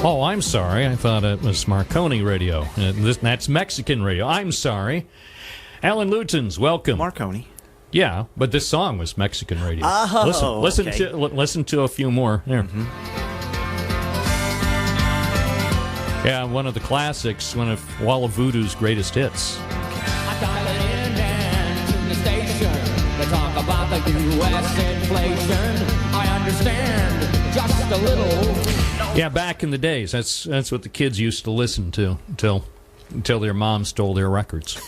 Oh, I'm sorry. I thought it was Marconi radio. That's Mexican radio. I'm sorry. Alan Lutens, welcome. Marconi. Yeah, but this song was Mexican radio. Oh, listen to a few more. There. Mm-hmm. Yeah, one of the classics, one of Walla Voodoo's greatest hits. I dial it in and tune the station. They talk about the U.S. inflation. I understand just a little. Yeah, back in the days, that's what the kids used to listen to until their mom stole their records.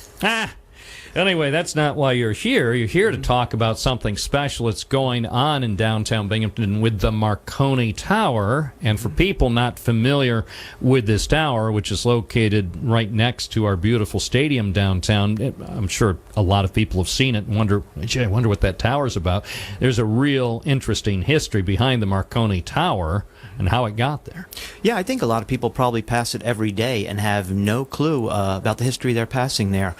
Anyway, that's not why you're here. You're here to talk about something special that's going on in downtown Binghamton with the Marconi Tower. And for people not familiar with this tower, which is located right next to our beautiful stadium downtown, I'm sure a lot of people have seen it and wonder what that tower's about. There's a real interesting history behind the Marconi Tower and how it got there. Yeah, I think a lot of people probably pass it every day and have no clue about the history they're passing there.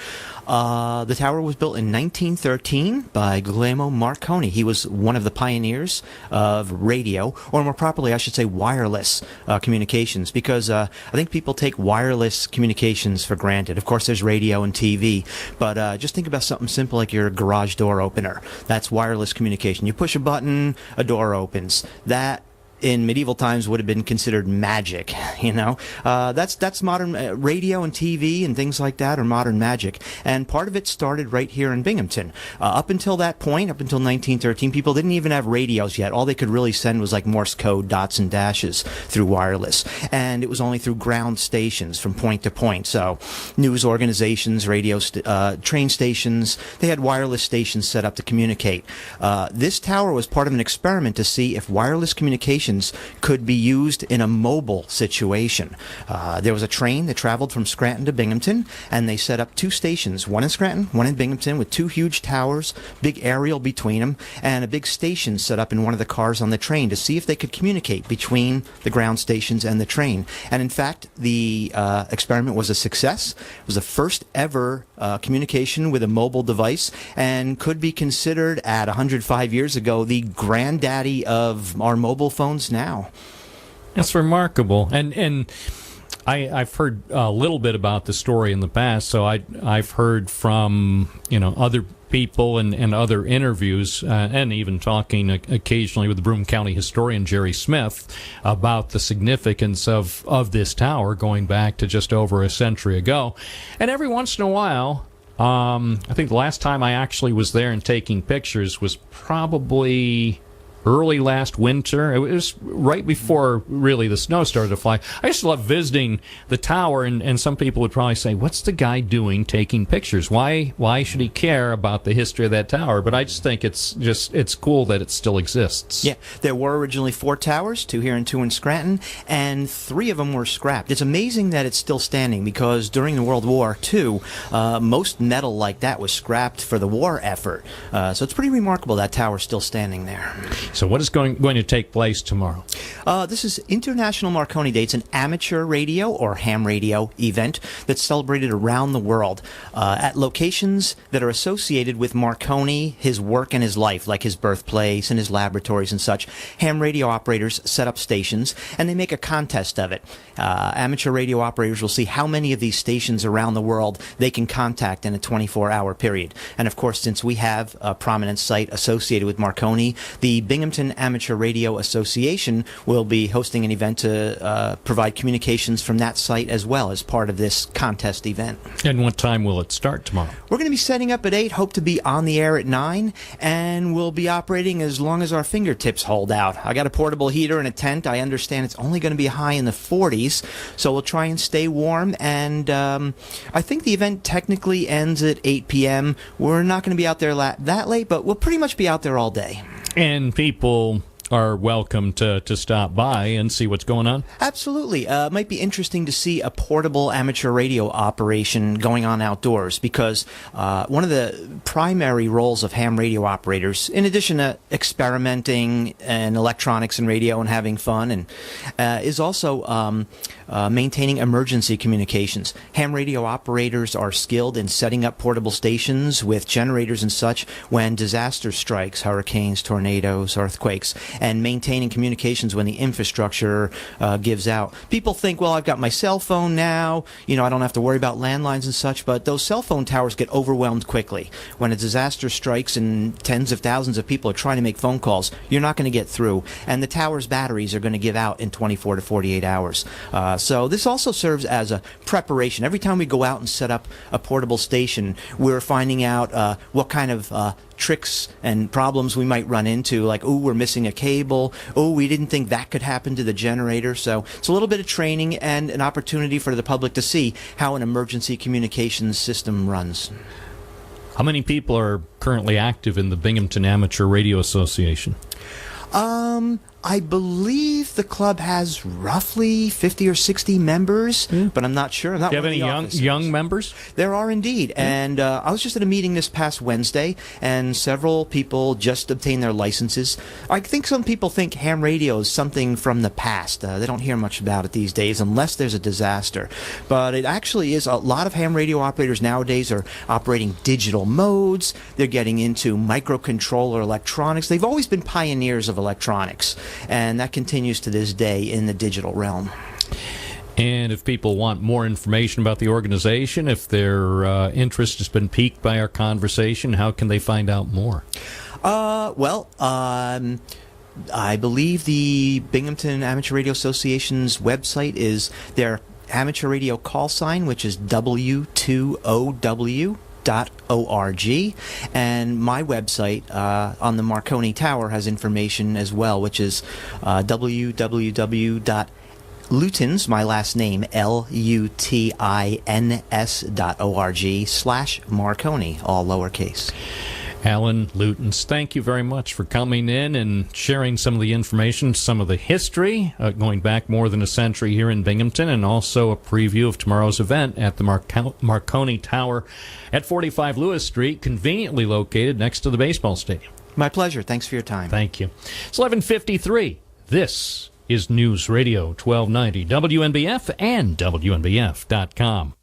The tower was built in 1913 by Guglielmo Marconi. He was one of the pioneers of radio, or more properly, I should say wireless communications, because I think people take wireless communications for granted. Of course, there's radio and TV, but just think about something simple like your garage door opener. That's wireless communication. You push a button, a door opens. That in medieval times would have been considered magic, you know. That's modern radio and TV and things like that are modern magic. And part of it started right here in Binghamton. Up until that point, up until 1913, people didn't even have radios yet. All they could really send was like Morse code, dots and dashes through wireless. And it was only through ground stations from point to point. So news organizations, radio, train stations, they had wireless stations set up to communicate. This tower was part of an experiment to see if wireless communication could be used in a mobile situation. There was a train that traveled from Scranton to Binghamton, and they set up two stations, one in Scranton, one in Binghamton, with two huge towers, big aerial between them, and a big station set up in one of the cars on the train to see if they could communicate between the ground stations and the train. And in fact, the experiment was a success. It was the first ever communication with a mobile device, and could be considered at 105 years ago the granddaddy of our mobile phones now. That's remarkable. And I've heard a little bit about the story in the past, so I've heard from other people and other interviews, and even talking occasionally with the Broome County historian Jerry Smith about the significance of this tower going back to just over a century ago. And every once in a while, I think the last time I actually was there and taking pictures was probably early last winter. It was right before really the snow started to fly. I used to love visiting the tower, and some people would probably say, what's the guy doing taking pictures? Why should he care about the history of that tower? But I just think it's cool that it still exists. Yeah, there were originally 4 towers, 2 here and 2 in Scranton, and 3 of them were scrapped. It's amazing that it's still standing, because during the World War II, most metal like that was scrapped for the war effort. So it's pretty remarkable that tower's still standing there. So what is going to take place tomorrow? This is International Marconi Day. It's an amateur radio or ham radio event that's celebrated around the world at locations that are associated with Marconi, his work and his life, like his birthplace and his laboratories and such. Ham radio operators set up stations, and they make a contest of it. Amateur radio operators will see how many of these stations around the world they can contact in a 24-hour period. And of course, since we have a prominent site associated with Marconi, the Binghamton Amateur Radio Association will be hosting an event to provide communications from that site as well as part of this contest event. And what time will it start tomorrow? We're going to be setting up at 8, hope to be on the air at 9, and we'll be operating as long as our fingertips hold out. I got a portable heater and a tent. I understand it's only going to be high in the 40s, so we'll try and stay warm, and I think the event technically ends at 8 p.m. We're not going to be out there that late, but we'll pretty much be out there all day. And people are welcome to stop by and see what's going on? Absolutely. It might be interesting to see a portable amateur radio operation going on outdoors, because one of the primary roles of ham radio operators, in addition to experimenting in electronics and radio and having fun, and is also maintaining emergency communications. Ham radio operators are skilled in setting up portable stations with generators and such when disaster strikes, hurricanes, tornadoes, earthquakes. and maintaining communications when the infrastructure gives out. People think, well, I've got my cell phone now, I don't have to worry about landlines and such, but those cell phone towers get overwhelmed quickly. When a disaster strikes and tens of thousands of people are trying to make phone calls, you're not going to get through, and the tower's batteries are going to give out in 24 to 48 hours. So this also serves as a preparation. Every time we go out and set up a portable station, we're finding out what kind of tricks and problems we might run into, like, we're missing a cable, we didn't think that could happen to the generator. So it's a little bit of training and an opportunity for the public to see how an emergency communications system runs. How many people are currently active in the Binghamton Amateur Radio Association? I believe the club has roughly 50 or 60 members, but I'm not sure. I'm not Do you have one of any the young members? There are indeed, and I was just at a meeting this past Wednesday, and several people just obtained their licenses. I think some people think ham radio is something from the past. They don't hear much about it these days unless there's a disaster, but it actually is. A lot of ham radio operators nowadays are operating digital modes. They're getting into microcontroller electronics. They've always been pioneers of electronics, and that continues to this day in the digital realm. And if people want more information about the organization, if their interest has been piqued by our conversation, how can they find out more? I believe the Binghamton Amateur Radio Association's website is their amateur radio call sign, which is W2OW. .org, and my website on the Marconi Tower has information as well, which is www.lutins, my last name, LUTINS.org/Marconi, all lowercase. Alan Lutens, thank you very much for coming in and sharing some of the information, some of the history going back more than a century here in Binghamton, and also a preview of tomorrow's event at the Marconi Tower at 45 Lewis Street, conveniently located next to the baseball stadium. My pleasure. Thanks for your time. Thank you. It's 11:53. This is News Radio 1290, WNBF and WNBF.com.